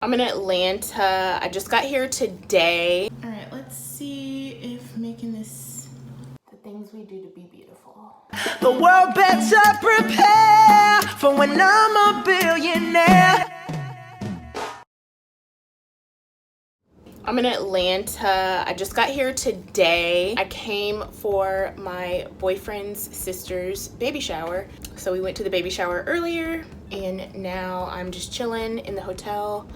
I'm in Atlanta. I just got here today. All right, let's see if making this the things we do to be beautiful. The world better prepare for when I'm a billionaire. I'm in Atlanta. I just got here today. I came for my boyfriend's sister's baby shower. So we went to the baby shower earlier and now I'm just chilling in the hotel.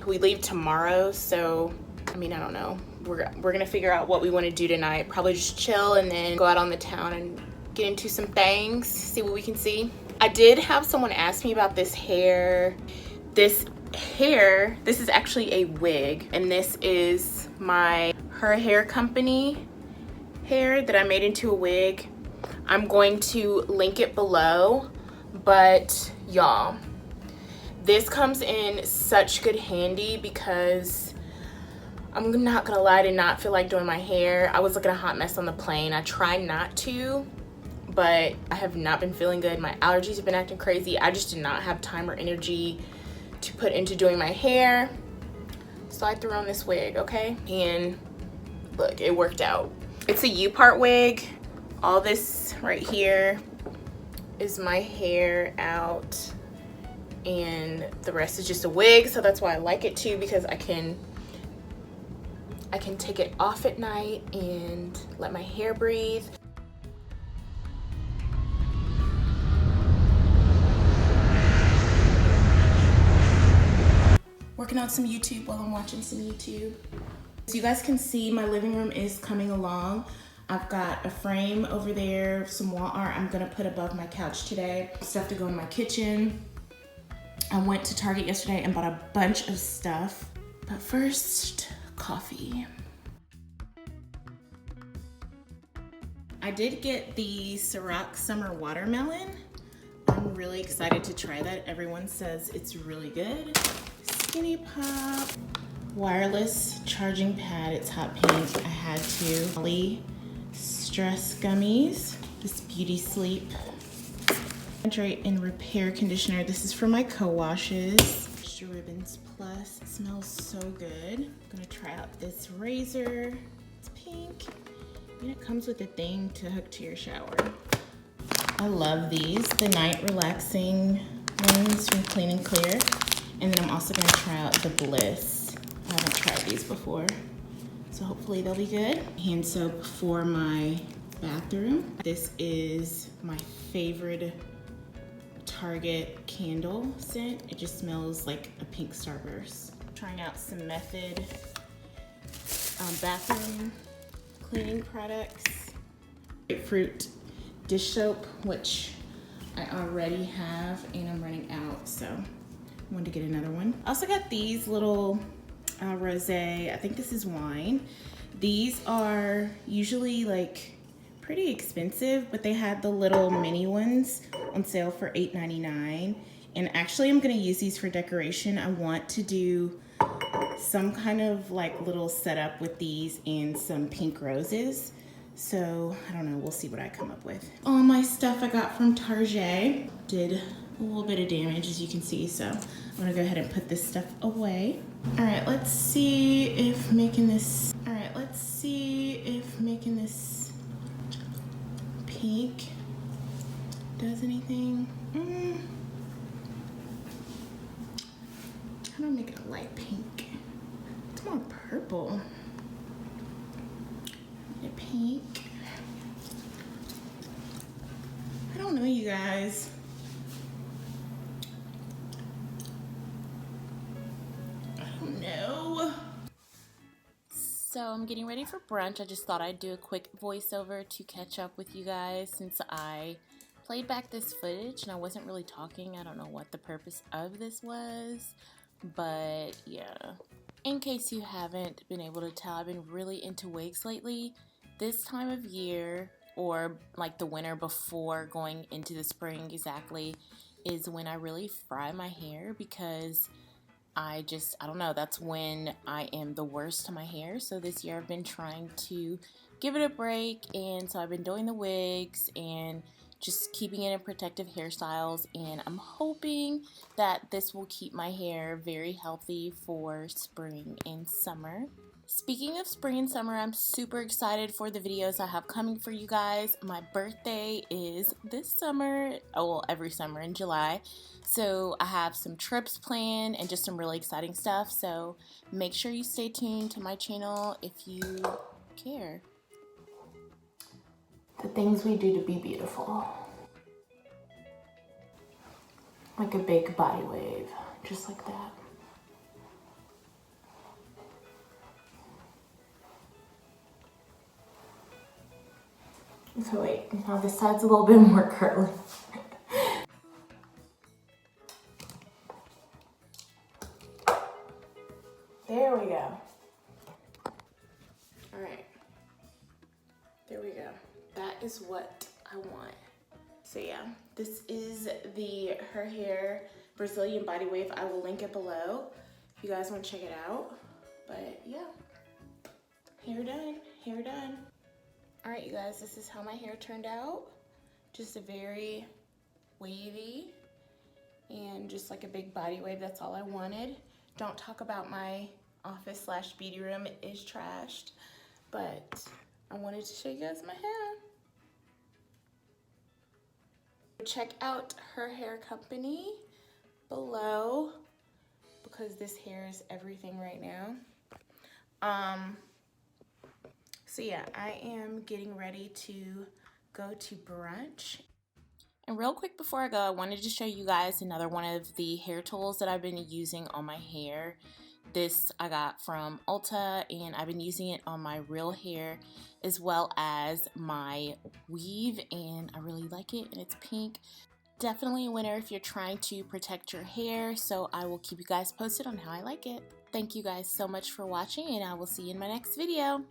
We leave tomorrow, so I mean, I don't know. We're gonna figure out what we want to do tonight. Probably just chill and then go out on the town and get into some things, see what we can see. I did have someone ask me about this hair. This is actually a wig, and this is her hair company hair that I made into a wig. I'm going to link it below, but y'all, this comes in such good handy because I'm not gonna lie, I did not feel like doing my hair. I was looking a hot mess on the plane. I try not to, but I have not been feeling good. My allergies have been acting crazy. I just did not have time or energy to put into doing my hair. So I threw on this wig, okay? And look, it worked out. It's a U-part wig. All this right here is my hair out, and the rest is just a wig. So that's why I like it too, because I can take it off at night and let my hair breathe. Working on some YouTube while I'm watching some YouTube. So you guys can see my living room is coming along. I've got a frame over there, some wall art I'm gonna put above my couch today. Stuff to go in my kitchen. I went to Target yesterday and bought a bunch of stuff. But first, coffee. I did get the Ciarahoneydip summer watermelon. I'm really excited to try that. Everyone says it's really good. Skinny Pop. Wireless charging pad, it's hot pink. I had to. Molly stress gummies. This Beauty Sleep hydrate and repair conditioner. This is for my co-washes. Extra Ribbons Plus. It smells so good. I'm gonna try out this razor. It's pink. And it comes with a thing to hook to your shower. I love these, the night relaxing ones from Clean and Clear. And then I'm also gonna try out the Bliss. I haven't tried these before, so hopefully they'll be good. Hand soap for my bathroom. This is my favorite Target candle scent. It just smells like a pink starburst. Trying out some Method bathroom cleaning products. Grapefruit dish soap, which I already have and I'm running out, so I wanted to get another one. I also got these little rosé, I think this is wine. These are usually like pretty expensive, but they had the little mini ones on sale for $8.99. And actually I'm gonna use these for decoration. I want to do some kind of like little setup with these and some pink roses. So I don't know, we'll see what I come up with. All my stuff I got from Target. Did a little bit of damage, as you can see, so I'm gonna go ahead and put this stuff away. All right, let's see if making this pink does anything. How do I make it a light pink? It's more purple. Pink. I don't know, you guys. I don't know. So I'm getting ready for brunch. I just thought I'd do a quick voiceover to catch up with you guys since I played back this footage and I wasn't really talking. I don't know what the purpose of this was, but yeah. In case you haven't been able to tell, I've been really into wigs lately. This time of year, or like the winter before going into the spring exactly, is when I really fry my hair because I don't know, that's when I am the worst to my hair. So this year I've been trying to give it a break, and so I've been doing the wigs and just keeping it in protective hairstyles, and I'm hoping that this will keep my hair very healthy for spring and summer. Speaking of spring and summer, I'm super excited for the videos I have coming for you guys. My birthday is this summer, oh well, every summer in July. So I have some trips planned and just some really exciting stuff. So make sure you stay tuned to my channel if you care. The things we do to be beautiful. Like a big body wave, just like that. So wait, now this side's a little bit more curly. There we go. All right, there we go. That is what I want. So yeah, this is the Her Hair Brazilian Body Wave. I will link it below if you guys want to check it out. But yeah, hair done, hair done. All right, you guys, this is how my hair turned out. Just a very wavy and just like a big body wave. That's all I wanted. Don't talk about my office slash beauty room. It is trashed, but I wanted to show you guys my hair. Check out her hair company below because this hair is everything right now. So yeah, I am getting ready to go to brunch. And real quick before I go, I wanted to show you guys another one of the hair tools that I've been using on my hair. This I got from Ulta, and I've been using it on my real hair as well as my weave, and I really like it, and it's pink. Definitely a winner if you're trying to protect your hair, so I will keep you guys posted on how I like it. Thank you guys so much for watching, and I will see you in my next video.